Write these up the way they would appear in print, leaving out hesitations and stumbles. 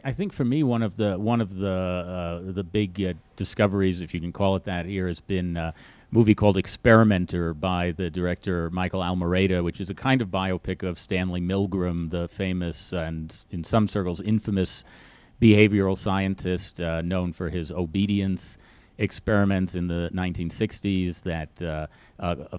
I think for me one of the big discoveries, if you can call it that, here has been a movie called Experimenter by the director Michael Almereyda, which is a kind of biopic of Stanley Milgram, the famous and in some circles infamous behavioral scientist known for his obedience experiments in the 1960s that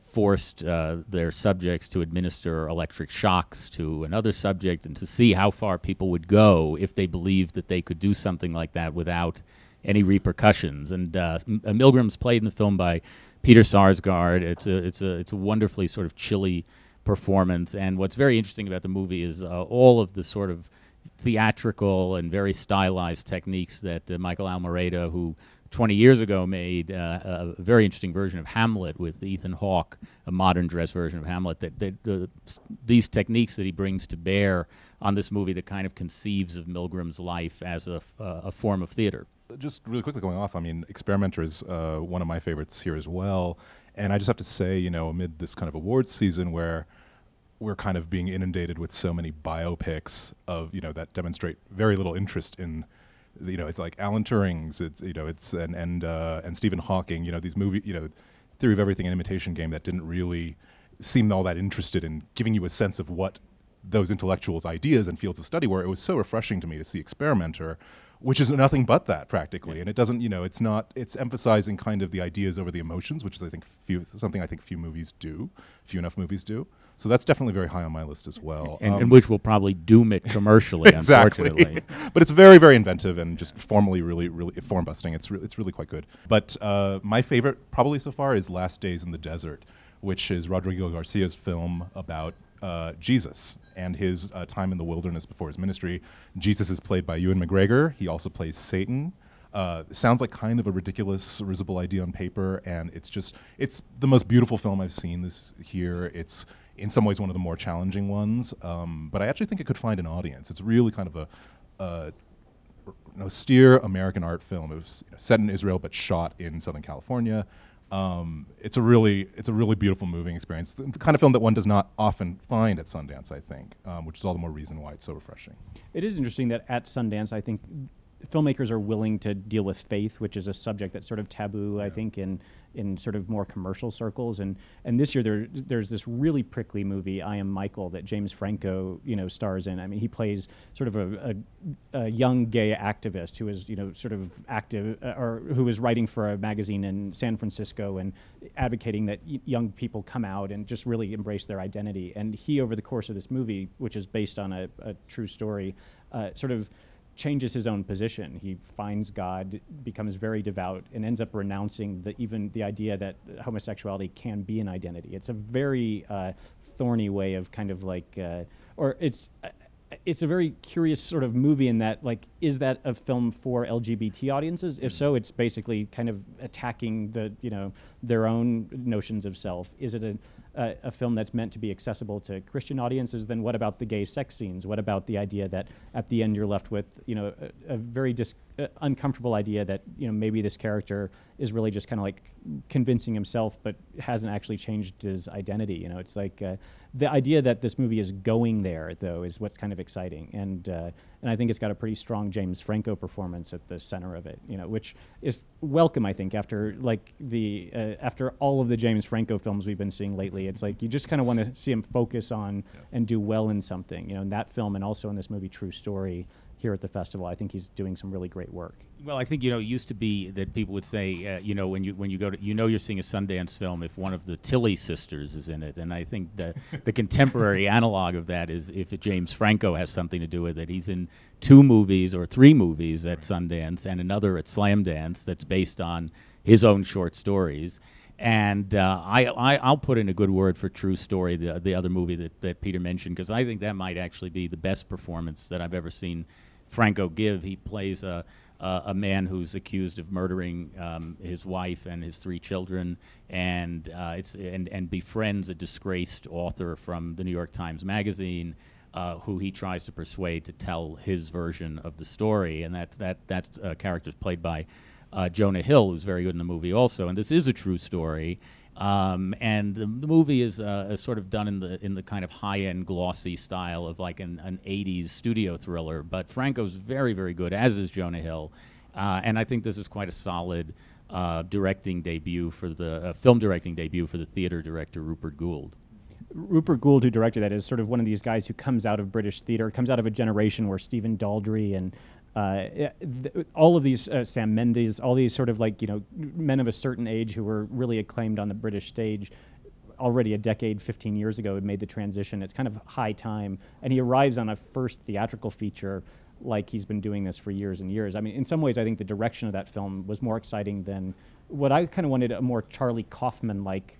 forced their subjects to administer electric shocks to another subject and to see how far people would go if they believed that they could do something like that without any repercussions. And Milgram's played in the film by Peter Sarsgaard. It's a wonderfully sort of chilly performance. And what's very interesting about the movie is all of the sort of theatrical and very stylized techniques that Michael Almereyda, who 20 years ago made a very interesting version of Hamlet with Ethan Hawke, a modern dress version of Hamlet, these techniques that he brings to bear on this movie that kind of conceives of Milgram's life as a form of theater. Just really quickly going off, I mean, Experimenter is one of my favorites here as well. And I just have to say, you know, amid this kind of awards season where we're kind of being inundated with so many biopics of, you know, that demonstrate very little interest in, you know, it's like Alan Turing's, it's, you know, it's and Stephen Hawking, you know, these movies, you know, Theory of Everything and Imitation Game that didn't really seem all that interested in giving you a sense of what those intellectuals' ideas and fields of study were. It was so refreshing to me to see Experimenter, which is nothing but that practically, and it doesn't, you know, it's emphasizing kind of the ideas over the emotions, which is I think something I think few enough movies do. So that's definitely very high on my list as well. And which will probably doom it commercially, exactly. Unfortunately. But it's very, very inventive and just formally really form busting. It's really quite good. But my favorite probably so far is Last Days in the Desert, which is Rodrigo Garcia's film about Jesus and his time in the wilderness before his ministry. Jesus is played by Ewan McGregor. He also plays Satan. Sounds like kind of a ridiculous, risible idea on paper, and it's the most beautiful film I've seen this year. It's in some ways one of the more challenging ones, but I actually think it could find an audience. It's really kind of an austere American art film. It was set in Israel but shot in Southern California. It's a really beautiful, moving experience. The kind of film that one does not often find at Sundance, I think, which is all the more reason why it's so refreshing. It is interesting that at Sundance, I think filmmakers are willing to deal with faith, which is a subject that's sort of taboo, I think, in sort of more commercial circles. And this year there's this really prickly movie, I Am Michael, that James Franco, you know, stars in. I mean, he plays sort of a young gay activist who is, you know, sort of active or who is writing for a magazine in San Francisco and advocating that young people come out and just really embrace their identity. And he, over the course of this movie, which is based on a true story, sort of changes his own position. He finds God, becomes very devout, and ends up renouncing even the idea that homosexuality can be an identity. It's a very thorny way of kind of like, or it's a very curious sort of movie in that, like, is that a film for LGBT audiences? If so, it's basically kind of attacking their own notions of self. Is it a film that's meant to be accessible to Christian audiences? Then what about the gay sex scenes? What about the idea that at the end you're left with, you know, a very uncomfortable idea that, you know, maybe this character is really just kind of like convincing himself but hasn't actually changed his identity. You know, it's like the idea that this movie is going there, though, is what's kind of exciting. And I think it's got a pretty strong James Franco performance at the center of it, you know, which is welcome, I think, after like after all of the James Franco films we've been seeing lately. It's like you just kind of want to see him focus on and do well in something, you know, in that film and also in this movie True Story here at the festival. I think he's doing some really great work. Well, I think, you know, it used to be that people would say, you know, when you go to, you know, you're seeing a Sundance film if one of the Tilly sisters is in it. And I think the contemporary analog of that is if James Franco has something to do with it. He's in 2 movies or 3 movies at Sundance and another at Slamdance that's based on his own short stories. And I'll put in a good word for True Story, the other movie that Peter mentioned, because I think that might actually be the best performance that I've ever seen Franco give. He plays a man who's accused of murdering his wife and his 3 children, and befriends a disgraced author from the New York Times Magazine, who he tries to persuade to tell his version of the story. And that character is played by Jonah Hill, who's very good in the movie also. And this is a true story. And the movie is sort of done in the kind of high-end glossy style of like an 80s studio thriller. But Franco's very, very good, as is Jonah Hill. And I think this is quite a solid directing debut for the film directing debut for the theater director Rupert Gould. Rupert Gould, who directed that, is sort of one of these guys who comes out of British theater, comes out of a generation where Stephen Daldry and all of these Sam Mendes, all these sort of like, you know, men of a certain age who were really acclaimed on the British stage already a decade, 15 years ago, had made the transition. It's kind of high time. And he arrives on a first theatrical feature like he's been doing this for years and years. I mean, in some ways, I think the direction of that film was more exciting than what I kind of wanted, a more Charlie Kaufman-like,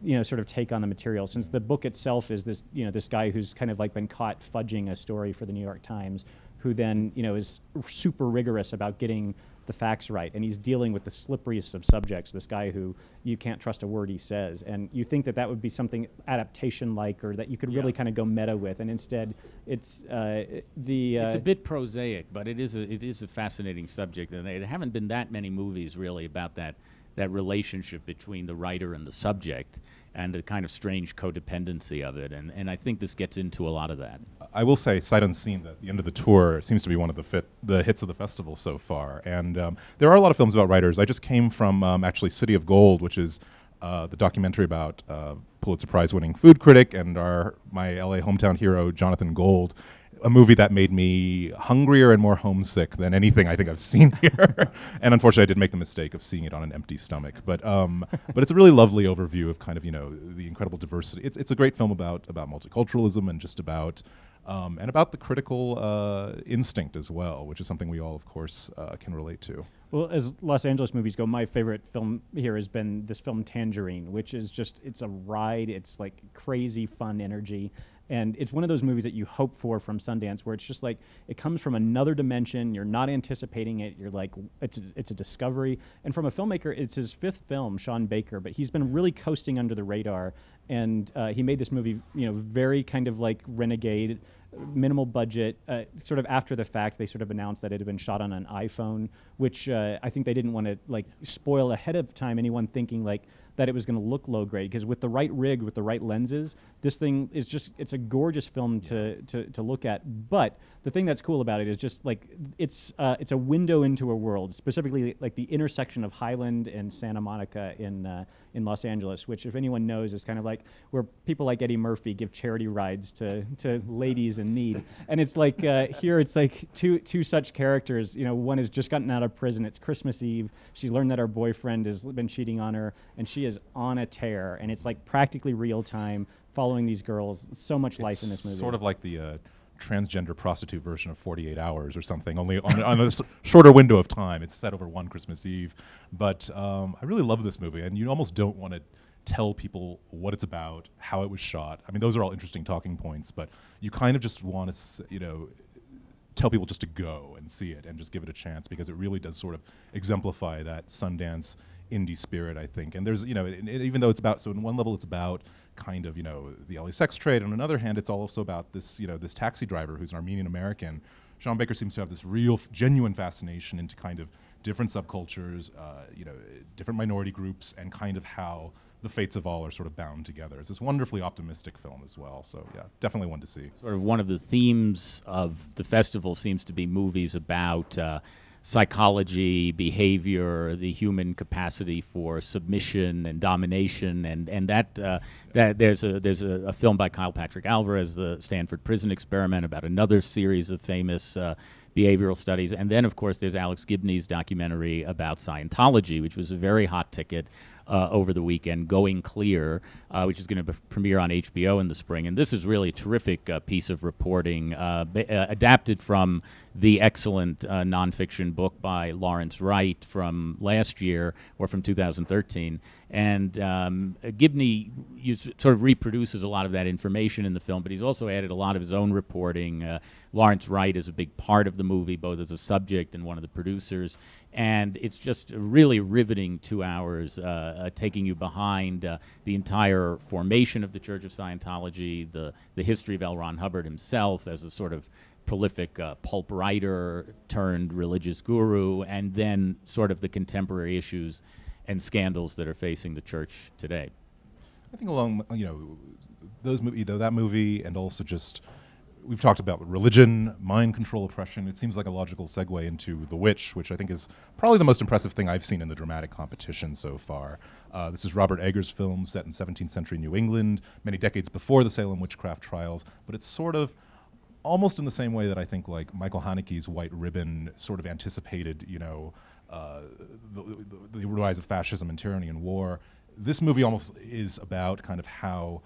you know, sort of take on the material. Since the book itself is this, you know, this guy who's kind of like been caught fudging a story for the New York Times, who then, you know, is super rigorous about getting the facts right, and he's dealing with the slipperiest of subjects, this guy who you can't trust a word he says, and you think that that would be something adaptation-like, or that you could really kind of go meta with, and instead it's it's a bit prosaic, but it is a fascinating subject, and there haven't been that many movies really about that relationship between the writer and the subject, and the kind of strange codependency of it, and I think this gets into a lot of that. I will say, sight unseen, that the end of the tour seems to be one of the hits of the festival so far, and there are a lot of films about writers. I just came from actually City of Gold, which is the documentary about Pulitzer Prize-winning food critic and my LA hometown hero, Jonathan Gold. A movie that made me hungrier and more homesick than anything I think I've seen here. And unfortunately, I did make the mistake of seeing it on an empty stomach. But it's a really lovely overview of kind of, you know, the incredible diversity. It's a great film about multiculturalism and just about the critical instinct as well, which is something we all, of course, can relate to. Well, as Los Angeles movies go, my favorite film here has been this film Tangerine, which is just, it's a ride. It's like crazy fun energy. And it's one of those movies that you hope for from Sundance, where it's just like, it comes from another dimension. You're not anticipating it. You're like, it's a discovery. And from a filmmaker, it's his fifth film, Sean Baker, but he's been really coasting under the radar. And he made this movie, you know, very kind of like renegade, minimal budget. Sort of after the fact, they sort of announced that it had been shot on an iPhone, which I think they didn't want to like spoil ahead of time anyone thinking like that it was going to look low grade, because with the right rig, with the right lenses, this thing is just, it's a gorgeous film to look at. But the thing that's cool about it is just like it's a window into a world, specifically like the intersection of Highland and Santa Monica in Los Angeles, which, if anyone knows, is kind of like where people like Eddie Murphy give charity rides to ladies in need. And it's like here it's like two such characters. You know, one has just gotten out of prison. It's Christmas Eve. She's learned that her boyfriend has been cheating on her, and she is on a tear. And it's like practically real time following these girls. So much life in this movie. Sort of like the transgender prostitute version of 48 Hours or something, only on a shorter window of time. It's set over one Christmas Eve. But I really love this movie, and you almost don't want to tell people what it's about, how it was shot. I mean, those are all interesting talking points, but you kind of just want to, you know, tell people just to go and see it and just give it a chance, because it really does sort of exemplify that Sundance indie spirit, I think. And there's, you know, even though it's about, so in one level it's about kind of, you know, the LA sex trade, on another hand it's also about this, you know, this taxi driver who's an Armenian American. Sean Baker seems to have this real genuine fascination into kind of different subcultures, you know, different minority groups, and kind of how the fates of all are sort of bound together. It's this wonderfully optimistic film as well. So yeah, definitely one to see. Sort of one of the themes of the festival seems to be movies about psychology, behavior, the human capacity for submission and domination, and that there's a film by Kyle Patrick Alvarez, the Stanford Prison Experiment, about another series of famous behavioral studies, and then of course there's Alex Gibney's documentary about Scientology, which was a very hot ticket over the weekend, Going Clear, which is going to premiere on HBO in the spring. And this is really a terrific piece of reporting, adapted from the excellent nonfiction book by Lawrence Wright from last year, or from 2013. And Gibney sort of reproduces a lot of that information in the film, but he's also added a lot of his own reporting. Lawrence Wright is a big part of the movie, both as a subject and one of the producers. And it's just really riveting 2 hours, taking you behind the entire formation of the Church of Scientology, the history of L. Ron Hubbard himself as a sort of prolific pulp writer turned religious guru, and then sort of the contemporary issues and scandals that are facing the church today. I think along, that movie and also just, we've talked about religion, mind control, oppression. It seems like a logical segue into The Witch, which I think is probably the most impressive thing I've seen in the dramatic competition so far. This is Robert Eggers' film set in 17th century New England, many decades before the Salem witchcraft trials, but it's sort of almost in the same way that I think like Michael Haneke's White Ribbon sort of anticipated, the rise of fascism and tyranny and war. This movie almost is about kind of how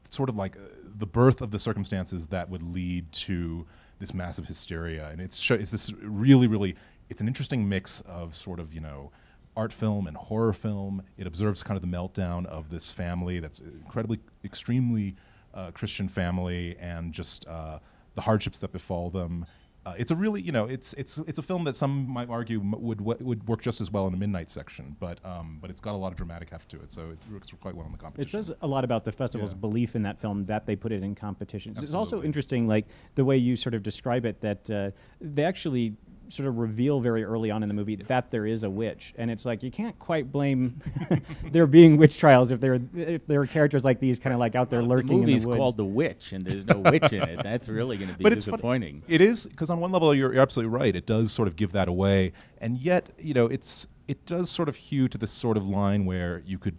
sort of like the birth of the circumstances that would lead to this massive hysteria. And it's this really, it's an interesting mix of sort of, art film and horror film. It observes kind of the meltdown of this family that's extremely Christian family, and just the hardships that befall them. It's a really, it's a film that some might argue would work just as well in a midnight section, but it's got a lot of dramatic heft to it, so it works quite well in the competition. It says a lot about the festival's belief in that film that they put it in competitions. Absolutely. It's also interesting, like the way you sort of describe it, that they actually sort of reveal very early on in the movie that there is a witch, and it's like you can't quite blame there being witch trials if there are characters like these kind of like out there lurking in the woods. The movie's called The Witch, and there's no witch in it. That's really going to be disappointing. It is, because on one level you're absolutely right. It does sort of give that away, and yet it does sort of hew to this sort of line where you could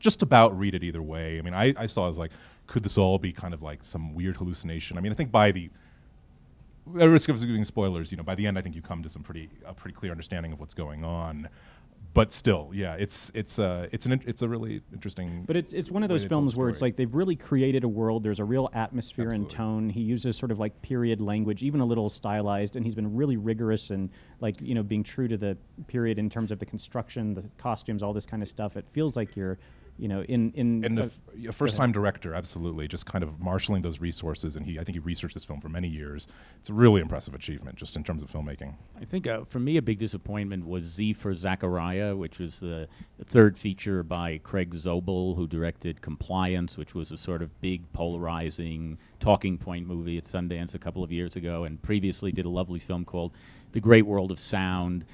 just about read it either way. I mean, I saw it as like, could this all be kind of like some weird hallucination? I mean, I think at risk of giving spoilers, by the end, I think you come to a pretty clear understanding of what's going on. But still, yeah, it's a really interesting. But it's one of those films where it's like they've really created a world. There's a real atmosphere and tone. He uses sort of like period language, even a little stylized, and he's been really rigorous and being true to the period in terms of the construction, the costumes, all this kind of stuff. It feels like you're a first-time director, absolutely, just kind of marshaling those resources, and I think he researched this film for many years. It's a really impressive achievement, just in terms of filmmaking. I think for me a big disappointment was Z for Zachariah, which was the third feature by Craig Zobel, who directed Compliance, which was a sort of big, polarizing, talking point movie at Sundance a couple of years ago, and previously did a lovely film called The Great World of Sound.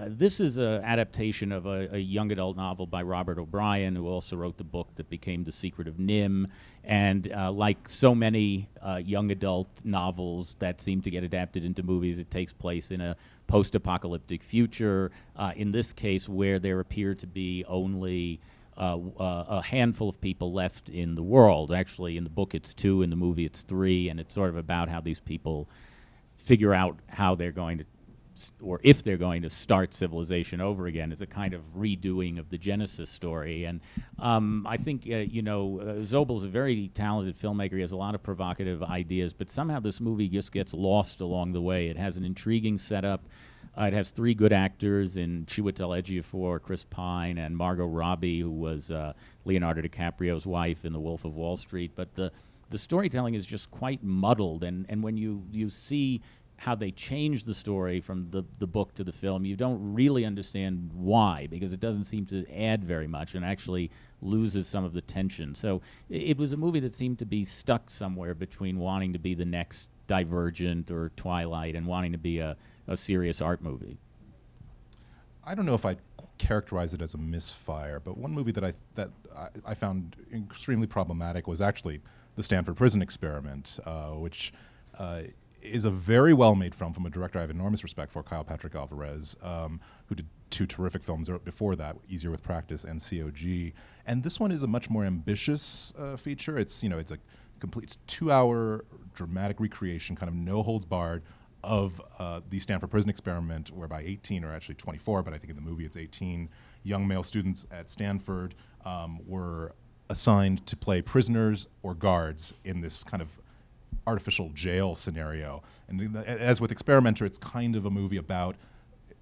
This is an adaptation of a young adult novel by Robert O'Brien, who also wrote the book that became The Secret of Nim. And like so many young adult novels that seem to get adapted into movies, it takes place in a post-apocalyptic future. In this case, where there appear to be only a handful of people left in the world. Actually, in the book it's 2, in the movie it's 3, and it's sort of about how these people figure out how they're going to, or if they're going to start civilization over again. It's a kind of redoing of the Genesis story. And I think, Zobel's a very talented filmmaker. He has a lot of provocative ideas, but somehow this movie just gets lost along the way. It has an intriguing setup. It has 3 good actors in Chiwetel Ejiofor, Chris Pine, and Margot Robbie, who was Leonardo DiCaprio's wife in The Wolf of Wall Street. But the storytelling is just quite muddled, and when you see how they changed the story from the book to the film, you don't really understand why, because it doesn't seem to add very much and actually loses some of the tension. So it was a movie that seemed to be stuck somewhere between wanting to be the next Divergent or Twilight and wanting to be a serious art movie. I don't know if I'd characterize it as a misfire, but one movie that I found extremely problematic was actually the Stanford Prison Experiment, which is a very well-made film from a director I have enormous respect for, Kyle Patrick Alvarez, who did 2 terrific films before that, Easier with Practice and COG. And this one is a much more ambitious feature. It's a complete 2-hour dramatic recreation, kind of no holds barred, of the Stanford Prison Experiment, whereby 18, or actually 24, but I think in the movie it's 18, young male students at Stanford were assigned to play prisoners or guards in this kind of artificial jail scenario. And as with Experimenter, it's kind of a movie about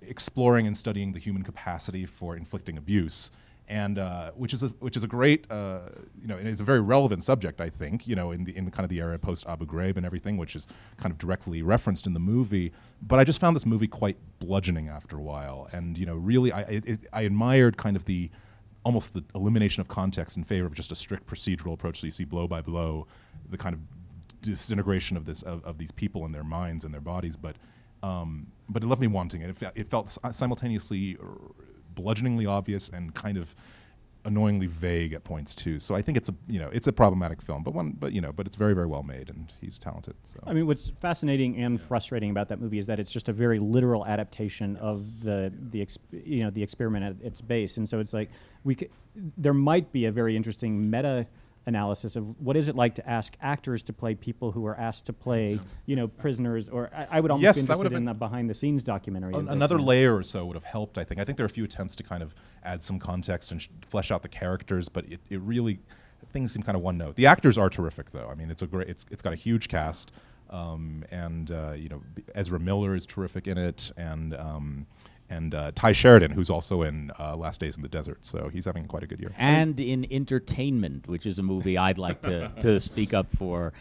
exploring and studying the human capacity for inflicting abuse, and which is a great, and it's a very relevant subject, I think, in the kind of the era post Abu Ghraib and everything, which is kind of directly referenced in the movie. But I just found this movie quite bludgeoning after a while, and really I admired kind of almost the elimination of context in favor of just a strict procedural approach. So you see blow by blow the kind of disintegration of these people and their minds and their bodies, but but it left me wanting it. It felt simultaneously bludgeoningly obvious and kind of annoyingly vague at points too. So I think it's a problematic film, but it's very, very well made, and he's talented. So I mean, what's fascinating and frustrating about that movie is that it's just a very literal adaptation of the experiment at its base, and so it's like there might be a very interesting meta analysis of what is it like to ask actors to play people who are asked to play, prisoners, or I would almost be interested in a behind-the-scenes documentary. Another layer or so would have helped, I think. I think there are a few attempts to kind of add some context and flesh out the characters, but it really, things seem kind of one note. The actors are terrific, though. I mean, it's got a huge cast, and Ezra Miller is terrific in it, and Ty Sheridan, who's also in Last Days in the Desert, so he's having quite a good year. And in Entertainment, which is a movie I'd like to speak up for,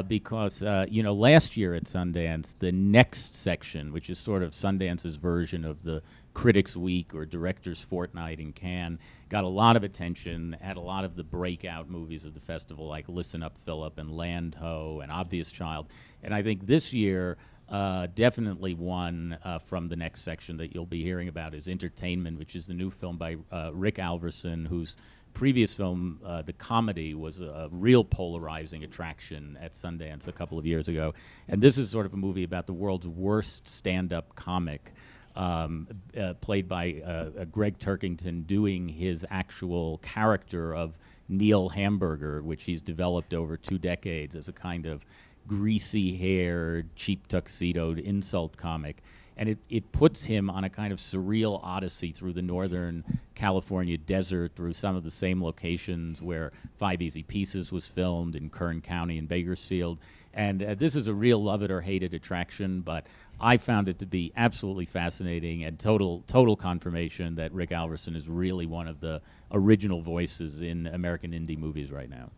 because last year at Sundance, the next section, which is sort of Sundance's version of the Critics Week or Directors Fortnight in Cannes, got a lot of attention, had a lot of the breakout movies of the festival, like Listen Up, Philip, and Land Ho, and Obvious Child. And I think this year, definitely one from the next section that you'll be hearing about is Entertainment, which is the new film by Rick Alverson, whose previous film, The Comedy, was a real polarizing attraction at Sundance a couple of years ago. And this is sort of a movie about the world's worst stand-up comic, played by Greg Turkington, doing his actual character of Neil Hamburger, which he's developed over 2 decades as a kind of greasy-haired, cheap tuxedoed insult comic. And it puts him on a kind of surreal odyssey through the northern California desert, through some of the same locations where 5 Easy Pieces was filmed in Kern County and Bakersfield. And this is a real love it or hate it attraction, but I found it to be absolutely fascinating and total confirmation that Rick Alverson is really one of the original voices in American indie movies right now.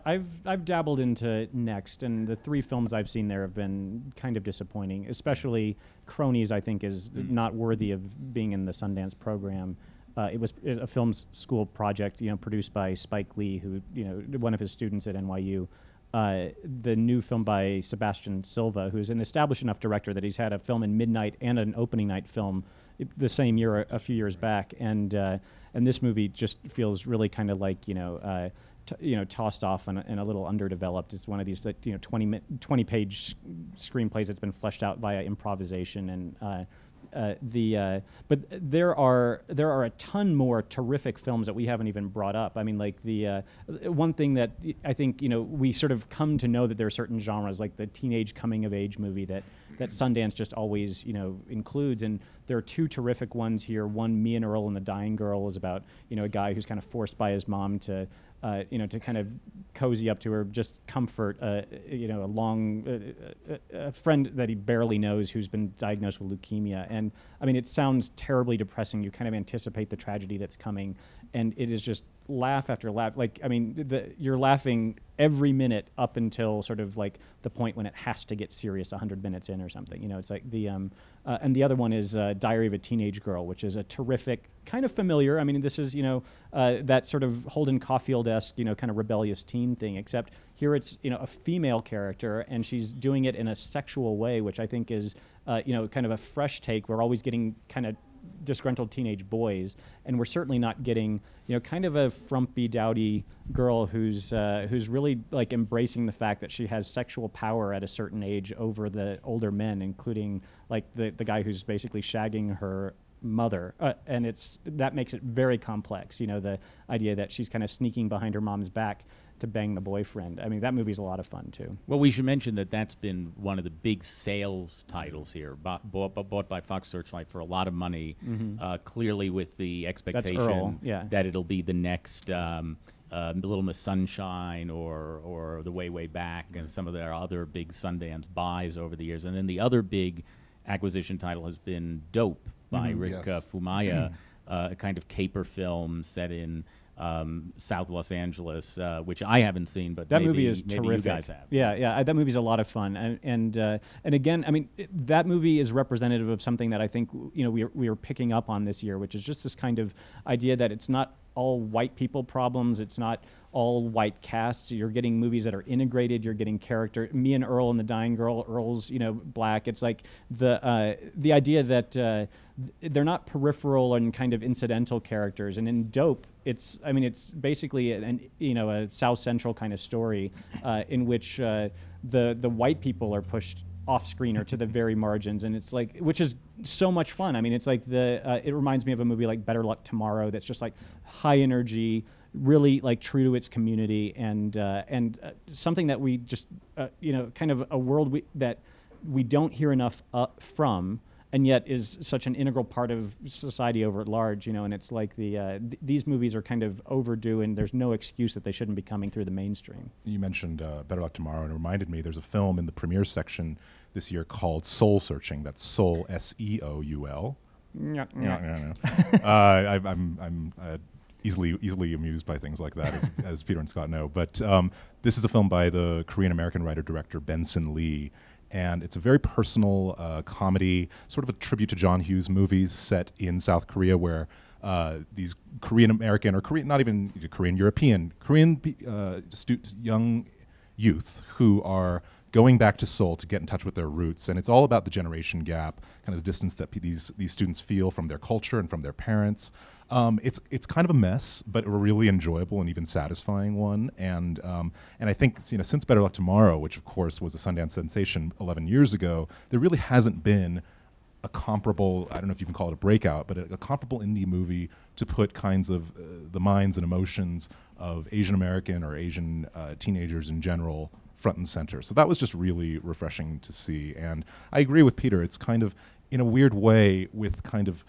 I've dabbled into Next, and the 3 films I've seen there have been kind of disappointing. Especially Cronies, I think, is not worthy of being in the Sundance program. It was a film school project, produced by Spike Lee, who, one of his students at NYU. The new film by Sebastian Silva, who's an established enough director that he's had a film in Midnight and an opening night film the same year, a few years back, and this movie just feels really kind of like tossed off and a little underdeveloped. It's one of these 20-page screenplays that's been fleshed out via improvisation, and but there are a ton more terrific films that we haven't even brought up. I mean, like the one thing that I think we sort of come to know that there are certain genres, like the teenage coming of age movie that Sundance just always includes, and there are 2 terrific ones here. One, Me and Earl and the Dying Girl, is about a guy who's kind of forced by his mom to to kind of cozy up to her, just comfort a friend that he barely knows who's been diagnosed with leukemia. And I mean, it sounds terribly depressing. You kind of anticipate the tragedy that's coming, and it is just laugh after laugh. Like, I mean, you're laughing every minute up until sort of like the point when it has to get serious 100 minutes in or something. It's like and the other one is Diary of a Teenage Girl, which is a terrific, kind of familiar. I mean, this is, that sort of Holden Caulfield-esque, kind of rebellious teen thing, except here it's, a female character, and she's doing it in a sexual way, which I think is, kind of a fresh take. We're always getting kind of disgruntled teenage boys, and we're certainly not getting, kind of a frumpy, dowdy girl who's really like embracing the fact that she has sexual power at a certain age over the older men, including like the guy who's basically shagging her mother, and that makes it very complex. The idea that she's kind of sneaking behind her mom's back to bang the boyfriend. I mean, that movie's a lot of fun too. Well, we should mention that that's been one of the big sales titles here, bought by Fox Searchlight for a lot of money, clearly with the expectation that it'll be the next Little Miss Sunshine or The Way, Way Back, and some of their other big Sundance buys over the years. And then the other big acquisition title has been Dope by Rick Fumaya, a kind of caper film set in South Los Angeles, which I haven't seen, but that movie is maybe terrific. You guys have. Yeah, that movie's a lot of fun, and again, I mean, that movie is representative of something that I think we are picking up on this year, which is just this kind of idea that it's not all white people problems. It's not all white casts. You're getting movies that are integrated. You're getting character. Me and Earl and the Dying Girl. Earl's, black. It's like the idea that they're not peripheral and kind of incidental characters. And in Dope, it's basically a South Central kind of story in which the white people are pushed off screen or to the very margins, and it's like, which is so much fun. I mean, it's like it reminds me of a movie like Better Luck Tomorrow that's just like high energy, really like true to its community, and something that we just kind of a world that we don't hear enough from, and yet is such an integral part of society over at large, and it's like these movies are kind of overdue, and there's no excuse that they shouldn't be coming through the mainstream. You mentioned Better Luck Tomorrow, and it reminded me there's a film in the premiere section this year called Soul Searching. That's Soul, S-E-O-U-L. I'm easily amused by things like that, as Peter and Scott know. But this is a film by the Korean-American writer-director Benson Lee, and it's a very personal comedy, sort of a tribute to John Hughes movies set in South Korea, where these Korean-American, or not even Korean-European, young youth who are going back to Seoul to get in touch with their roots. And it's all about the generation gap, kind of the distance that these students feel from their culture and from their parents. It's kind of a mess, but a really enjoyable and even satisfying one. And I think since Better Luck Tomorrow, which of course was a Sundance sensation 11 years ago, there really hasn't been a comparable, I don't know if you can call it a breakout, but a comparable indie movie to put kinds of the minds and emotions of Asian American or Asian teenagers in general front and center. So that was just really refreshing to see. And I agree with Peter. It's kind of, in a weird way, with kind of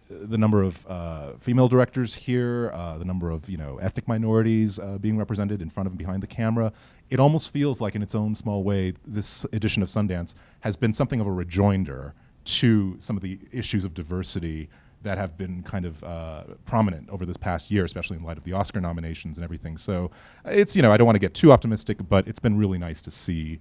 the number of female directors here, the number of ethnic minorities being represented in front of and behind the camera, it almost feels like, in its own small way, this edition of Sundance has been something of a rejoinder to some of the issues of diversity that have been kind of prominent over this past year, especially in light of the Oscar nominations and everything. So it's, I don't want to get too optimistic, but it's been really nice to see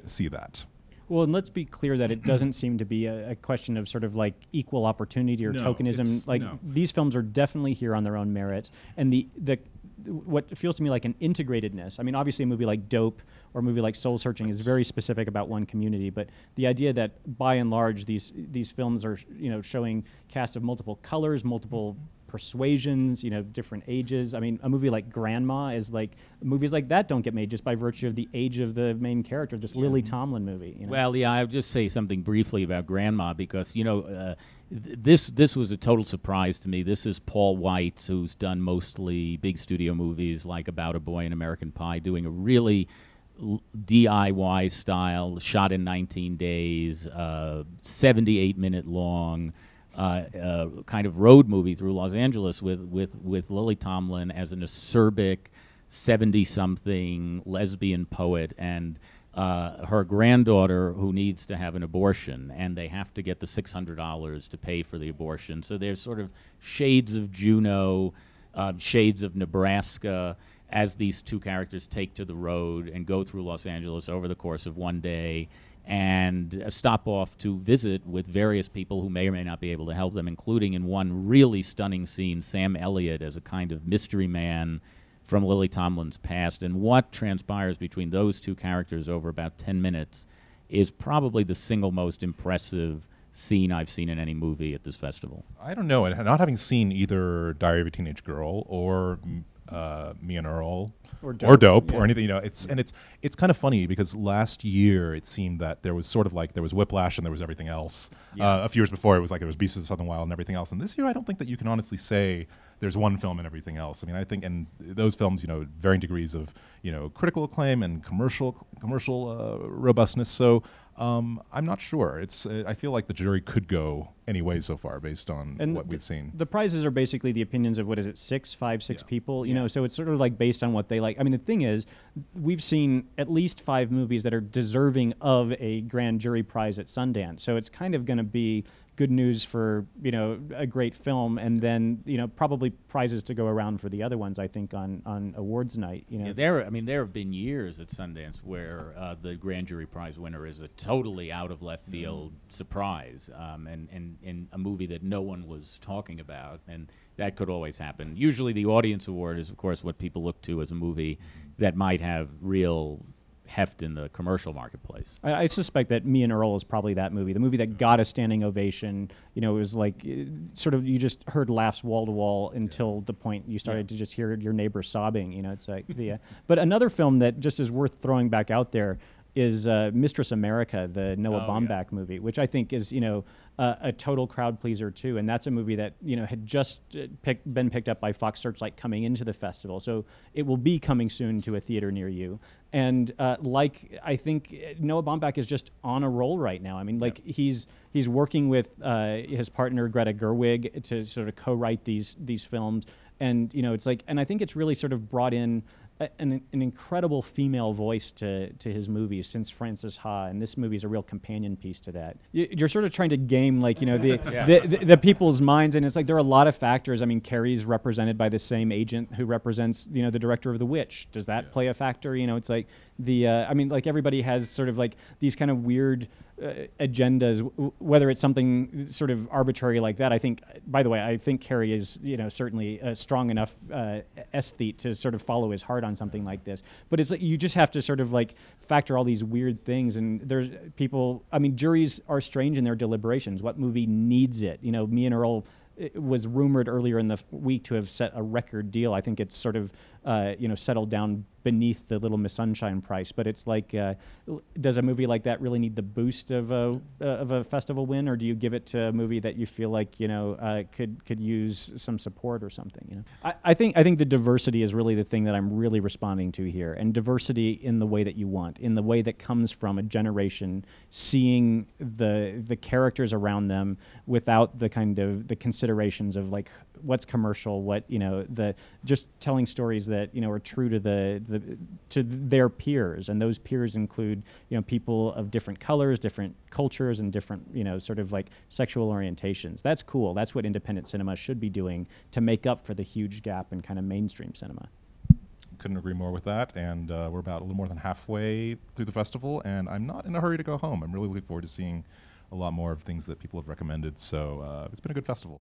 that. Well, and let's be clear that it doesn't seem to be a question of sort of like equal opportunity or tokenism. Like these films are definitely here on their own merit, and the what feels to me like an integratedness. I mean, obviously a movie like Dope or a movie like Soul Searching is very specific about one community, but the idea that by and large these films are showing cast of multiple colors, multiple persuasions, different ages. I mean, a movie like Grandma is like, movies like that don't get made just by virtue of the age of the main character, this Lily Tomlin movie. Well, yeah, I'll just say something briefly about Grandma, because, this was a total surprise to me. This is Paul White, who's done mostly big studio movies like About a Boy and American Pie, doing a really DIY style, shot in 19 days, 78-minute long, kind of road movie through Los Angeles with Lily Tomlin as an acerbic 70-something lesbian poet and her granddaughter who needs to have an abortion, and they have to get the $600 to pay for the abortion. So there's sort of shades of Juneau, shades of Nebraska, as these two characters take to the road and go through Los Angeles over the course of one day and stop off to visit with various people who may or may not be able to help them, including, in one really stunning scene, Sam Elliott as a kind of mystery man from Lily Tomlin's past. And what transpires between those two characters over about 10 minutes is probably the single most impressive scene I've seen in any movie at this festival. I don't know, and not having seen either Diary of a Teenage Girl or Me and Earl or Dope or anything, it's kind of funny because last year it seemed that there was sort of like, there was Whiplash and there was everything else. A few years before it was like there was Beasts of the Southern Wild and everything else, and this year I don't think that you can honestly say there's one film and everything else. I mean, I think, and those films, varying degrees of critical acclaim and commercial robustness. So I'm not sure. I feel like the jury could go any way so far based on what we've seen. The prizes are basically the opinions of, what is it, six people, so it's sort of like based on what they like. I mean, the thing is, we've seen at least 5 movies that are deserving of a grand jury prize at Sundance. So it's kind of going to be good news for, a great film, and then, probably prizes to go around for the other ones, I think, on awards night. Yeah, there have been years at Sundance where the grand jury prize winner is a totally out of left field surprise, and a movie that no one was talking about. And that could always happen. Usually the audience award is, of course, what people look to as a movie that might have real heft in the commercial marketplace. I suspect that Me and Earl is probably that movie, the movie that got a standing ovation. You know, it was like sort of, you just heard laughs wall to wall until the point you started to just hear your neighbor sobbing. You know, it's like but another film that just is worth throwing back out there is Mistress America, the Noah Baumbach movie, which I think is, you know, a total crowd pleaser too. And that's a movie that, you know, had just been picked up by Fox Searchlight coming into the festival. So it will be coming soon to a theater near you. And I think Noah Baumbach is just on a roll right now. I mean, like he's working with his partner Greta Gerwig to sort of co-write these films. And, you know, it's like, and I think it's really sort of brought in an incredible female voice to his movies since Frances Ha, and this movie is a real companion piece to that. You're sort of trying to game, like, you know, the people's minds, and it's like there are a lot of factors. I mean, Carrie's represented by the same agent who represents, you know, the director of The Witch. Does that play a factor? You know, it's like I mean, like everybody has sort of like these kind of weird agendas, whether it's something sort of arbitrary like that. I think, by the way, I think Carrie is, you know, certainly a strong enough aesthete to sort of follow his heart on something like this. But it's like you just have to sort of like factor all these weird things. And there's people, I mean, juries are strange in their deliberations. What movie needs it? You know, Me and Earl was rumored earlier in the week to have set a record deal. I think it's sort of, you know, settled down beneath the Little Miss Sunshine price. But it's like, does a movie like that really need the boost of a festival win, or do you give it to a movie that you feel like, you know, could use some support or something? You know, I think the diversity is really the thing that I'm really responding to here, and diversity in the way that you want, in the way that comes from a generation seeing the characters around them without the kind of the considerations of like what's commercial, what, you know, just telling stories that, you know, are true to to their peers, and those peers include, you know, people of different colors, different cultures, and different, you know, sort of like sexual orientations. That's cool. That's what independent cinema should be doing to make up for the huge gap in kind of mainstream cinema. Couldn't agree more with that, and we're about a little more than halfway through the festival, and I'm not in a hurry to go home. I'm really looking forward to seeing a lot more of things that people have recommended, so it's been a good festival.